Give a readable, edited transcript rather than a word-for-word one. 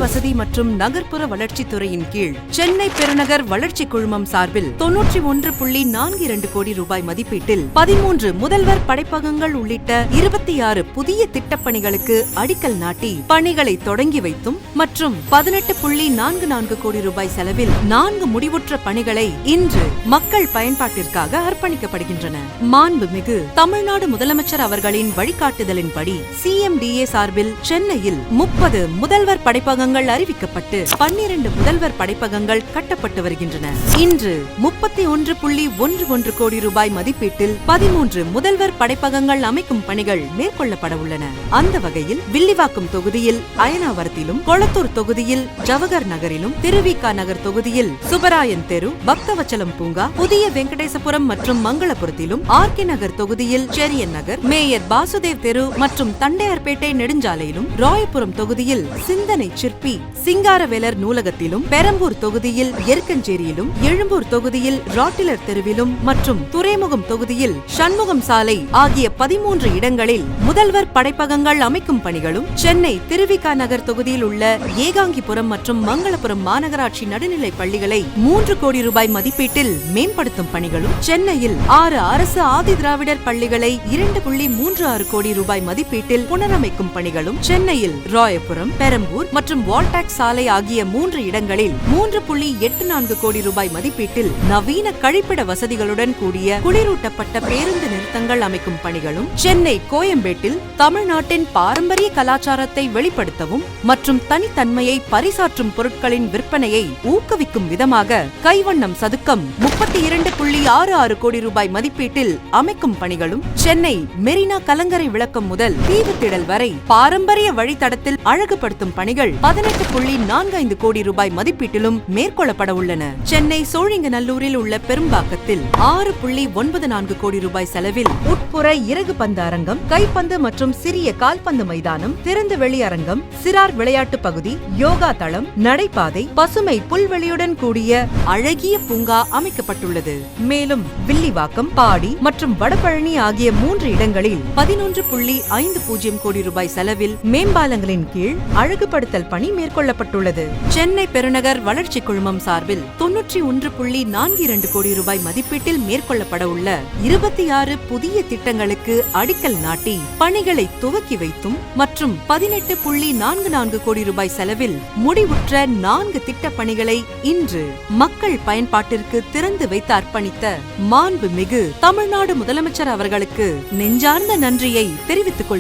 வசதி மற்றும் நகர்ப்புற வளர்ச்சித்துறையின் கீழ் சென்னை பெருநகர் வளர்ச்சி குழுமம் சார்பில் 91.42 கோடி ரூபாய் மதிப்பீட்டில் 13 முதல்வர் படைப்பகங்கள் உள்ளிட்ட 26 புதிய திட்டப்பணிகளுக்கு அடிக்கல் நாட்டி பணிகளை தொடங்கி வைத்தும் மற்றும் 18.44 கோடி ரூபாய் செலவில் 4 முடிவுற்ற பணிகளை இன்று மக்கள் பயன்பாட்டிற்காக அர்ப்பணிக்கப்படுகின்றன. மாண்புமிகு தமிழ்நாடு முதலமைச்சர் அவர்களின் வழிகாட்டுதலின்படி CMDA சார்பில் சென்னையில் 30 முதல்வர் படைப்பகங்கள் அறிவிக்கப்பட்டு 12 முதல்வர் படைப்பகங்கள் கட்டப்பட்டு வருகின்றன. இன்று 31.11 கோடி ரூபாய் மதிப்பீட்டில் 13 முதல்வர் படைப்பகங்கள் அமைக்கும் பணிகள் மேற்கொள்ளப்பட உள்ளன. அந்த வகையில் வில்லிவாக்கம் தொகுதியில் அயனாவரத்திலும், கொளத்தூர் தொகுதியில் ஜவஹர் நகரிலும், திருவிக நகர் தொகுதியில் சுப்பராயன் தெரு, பக்தவச்சலம் பூங்கா, புதிய வெங்கடேசபுரம் மற்றும் மங்களபுரத்திலும், RK நகர் தொகுதியில் செரியன் நகர், மேயர் பாசுதேவ் தெரு மற்றும் தண்டையார்பேட்டை நெடுஞ்சாலையிலும், ராயபுரம் தொகுதியில் சிந்தனை சிற்பி சிங்காரவேலர் நூலகத்திலும், பெரம்பூர் தொகுதியில் எருக்கஞ்சேரியிலும், எழும்பூர் தொகுதியில் ராட்டிலர் தெருவிலும் மற்றும் துறைமுகம் தொகுதியில் சண்முகம் சாலை ஆகிய 13 இடங்களில் முதல்வர் படைப்பகங்கள் அமைக்கும் பணிகளும், சென்னை திருவிக நகர் தொகுதியில் உள்ள ஏகாங்கிபுரம் மற்றும் மங்களபுரம் மாநகராட்சி நடுநிலை பள்ளிகளை 3 கோடி ரூபாய் மதிப்பீட்டில் மேம்படுத்தும் பணிகளும், சென்னையில் 6 அரசு ஆதி திராவிடர் பள்ளிகளை 2.36 கோடி ரூபாய் மதிப்பீட்டில் புனரமைக்கும் பணிகளும், சென்னையில் ராயபுரம், பெரம்பூர் மற்றும் வால்டாக்ஸ் சாலை ஆகிய 3 இடங்களில் 3.84 கோடி ரூபாய் மதிப்பீட்டில் நவீன கழிப்பிட வசதிகளுடன் கூடிய குளிரூட்டப்பட்ட பேருந்து நிறுத்தங்கள் அமைக்கும் பணிகளும், சென்னை கோயம்பேட்டில் தமிழ்நாட்டின் பாரம்பரிய கலாச்சாரத்தை வெளிப்படுத்தவும் மற்றும் தனித்தன்மையை பரிசாற்றும் பொருட்களின் விற்பனையை ஊக்குவிக்கும் விதமாக கைவண்ணம் சதுக்கம் 32.66 கோடி ரூபாய் மதிப்பீட்டில் அமைக்கும் பணிகளும், சென்னை மெரினா கலங்கரை விளக்கம் முதல் தீவுத்திடல் வரை பாரம்பரிய வழித்தடத்தில் அழகுபடுத்தும் பணிகள் 18.45 கோடி ரூபாய் மதிப்பீட்டிலும் மேற்கொள்ளப்பட உள்ளன. சென்னை சோழிங்கநல்லூரில் உள்ள பெரும்பாக்கத்தில் 6.94 கோடி ரூபாய் செலவில் உட்புற இறகு பந்து அரங்கம், கைப்பந்து மற்றும் சிறிய கால்பந்து மைதானம், திறந்த வெளி அரங்கம், சிறார் விளையாட்டு பகுதி, யோகா தளம், நடைபாதை, பசுமை புல்வெளியுடன் கூடிய அழகிய பூங்கா அமைக்கப்பட்டுள்ளது. மேலும் வில்லிவாக்கம், பாடி மற்றும் வடபழனி ஆகிய 3 இடங்களில் 11.50 கோடி ரூபாய் செலவில் மேம்பாலங்களின் கீழ் அழகுபடுத்தல் பணி மேற்கொள்ளப்பட்டுள்ளது. சென்னை பெருநகர் வளர்ச்சி குழுமம் சார்பில் 91.42 கோடி ரூபாய் மதிப்பீட்டில் மேற்கொள்ளப்பட உள்ள 26 புதிய திட்டங்களுக்கு அடிக்கல் நாட்டி பணிகளை துவக்கி வைத்தும் மற்றும் 18.44 கோடி ரூபாய் செலவில் முடிவுற்ற 4 திட்டப் பணிகளை இன்று மக்கள் பயன்பாட்டிற்கு திறந்து வைத்து அர்ப்பணித்த மாண்புமிகு தமிழ்நாடு முதலமைச்சர் அவர்களுக்கு நெஞ்சார்ந்த நன்றியை தெரிவித்துக் கொள்கிறேன்.